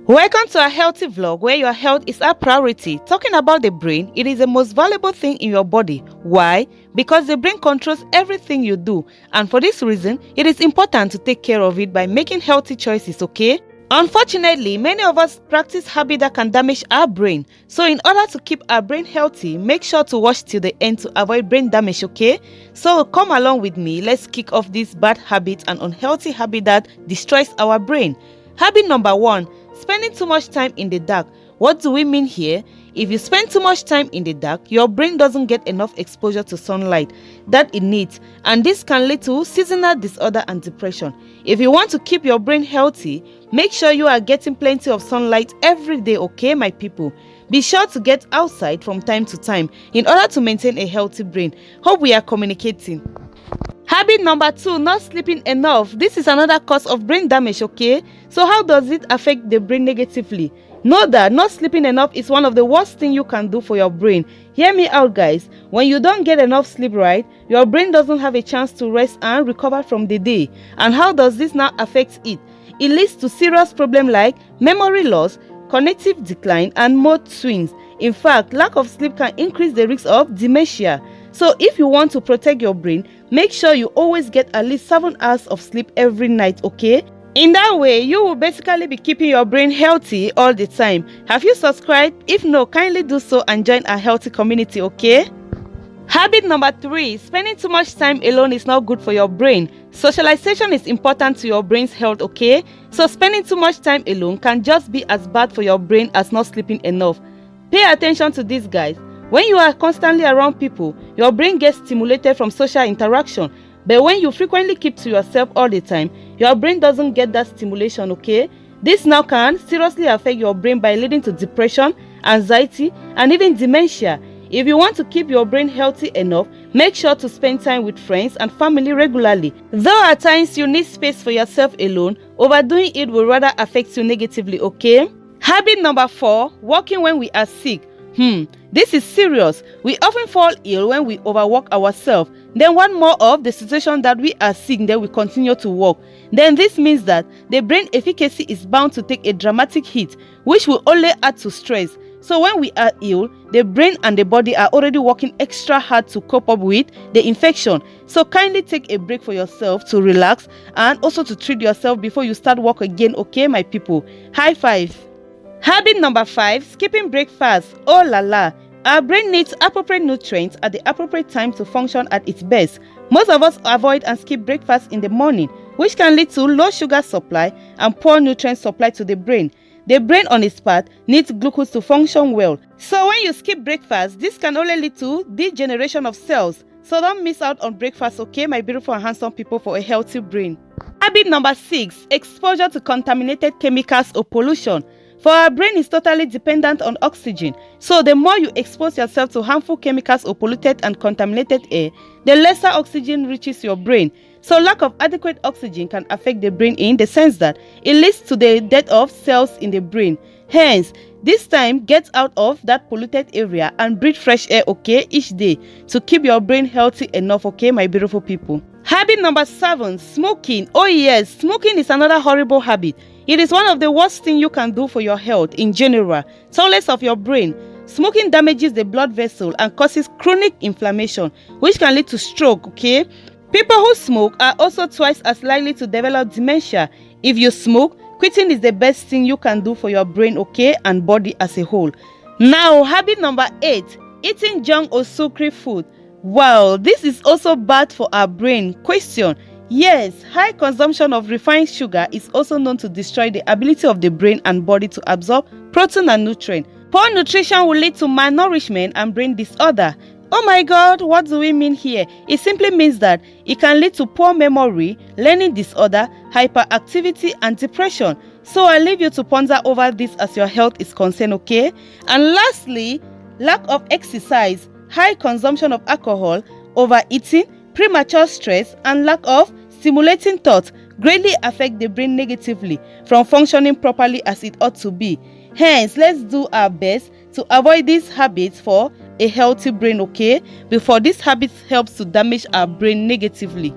Welcome to a healthy vlog where your health is our priority. Talking about the brain, it is the most valuable thing in your body. Why? Because the brain controls everything you do, and for this reason, it is important to take care of it by making healthy choices, okay? Unfortunately, many of us practice habits that can damage our brain. So in order to keep our brain healthy, make sure to watch till the end to avoid brain damage, okay? So come along with me, let's kick off this bad habit and unhealthy habit that destroys our brain. Habit number 1. Spending too much time in the dark. What do we mean here? If you spend too much time in the dark, your brain doesn't get enough exposure to sunlight that it needs, and this can lead to seasonal disorder and depression. If you want to keep your brain healthy, make sure you are getting plenty of sunlight every day, okay, my people? Be sure to get outside from time to time in order to maintain a healthy brain. Hope we are communicating. Habit number 2, not sleeping enough. This is another cause of brain damage, okay? So how does it affect the brain negatively? Know that not sleeping enough is one of the worst things you can do for your brain. Hear me out, guys. When you don't get enough sleep, right, your brain doesn't have a chance to rest and recover from the day. And how does this now affect it? It leads to serious problems like memory loss, cognitive decline, and mood swings. In fact, lack of sleep can increase the risk of dementia. So if you want to protect your brain, make sure you always get at least 7 hours of sleep every night, okay? In that way, you will basically be keeping your brain healthy all the time. Have you subscribed? If no, kindly do so and join our healthy community, okay? Habit number 3, spending too much time alone is not good for your brain. Socialization is important to your brain's health, okay? So spending too much time alone can just be as bad for your brain as not sleeping enough. Pay attention to this, guys. When you are constantly around people, your brain gets stimulated from social interaction. But when you frequently keep to yourself all the time, your brain doesn't get that stimulation, okay? This now can seriously affect your brain by leading to depression, anxiety, and even dementia. If you want to keep your brain healthy enough, make sure to spend time with friends and family regularly. Though at times you need space for yourself alone, overdoing it will rather affect you negatively, okay? Habit number 4, walking when we are sick. This is serious. We often fall ill when we overwork ourselves. Then one more of the situation that we are sick, then we continue to work. Then this means that the brain efficacy is bound to take a dramatic hit, which will only add to stress. So when we are ill, the brain and the body are already working extra hard to cope up with the infection. So kindly take a break for yourself to relax and also to treat yourself before you start work again, okay, my people? High five. Habit number 5, skipping breakfast. Oh la la. Our brain needs appropriate nutrients at the appropriate time to function at its best. Most of us avoid and skip breakfast in the morning, which can lead to low sugar supply and poor nutrient supply to the brain. The brain on its part needs glucose to function well. So when you skip breakfast, this can only lead to degeneration of cells. So don't miss out on breakfast, okay, my beautiful and handsome people, for a healthy brain. Habit number 6, exposure to contaminated chemicals or pollution. For our brain is totally dependent on oxygen. So the more you expose yourself to harmful chemicals or polluted and contaminated air, the lesser oxygen reaches your brain. So lack of adequate oxygen can affect the brain in the sense that it leads to the death of cells in the brain. Hence, this time get out of that polluted area and breathe fresh air, okay, each day to keep your brain healthy enough, okay, my beautiful people. Habit number 7, smoking. Oh yes, smoking is another horrible habit. It is one of the worst things you can do for your health in general, regardless of your brain. Smoking damages the blood vessel and causes chronic inflammation, which can lead to stroke, okay? People who smoke are also twice as likely to develop dementia. If you smoke, quitting is the best thing you can do for your brain, okay, and body as a whole. Now, habit number 8, eating junk or sugary food. Wow, this is also bad for our brain. Question. Yes, high consumption of refined sugar is also known to destroy the ability of the brain and body to absorb protein and nutrient. Poor nutrition will lead to malnourishment and brain disorder. Oh my God, what do we mean here? It simply means that it can lead to poor memory, learning disorder, hyperactivity, and depression. So I leave you to ponder over this as your health is concerned, okay? And lastly, lack of exercise, high consumption of alcohol, overeating, premature stress, and lack of stimulating thoughts greatly affect the brain negatively from functioning properly as it ought to be. Hence, let's do our best to avoid these habits for a healthy brain, okay? Before these habits helps to damage our brain negatively.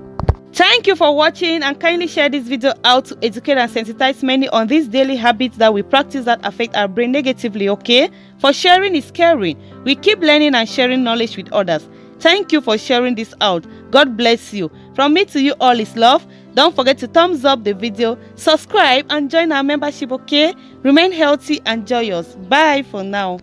Thank you for watching, and kindly share this video out to educate and sensitize many on these daily habits that we practice that affect our brain negatively, okay? For sharing is caring. We keep learning and sharing knowledge with others. Thank you for sharing this out. God bless you. From me to you all is love. Don't forget to thumbs up the video, subscribe, and join our membership, okay? Remain healthy and joyous. Bye for now.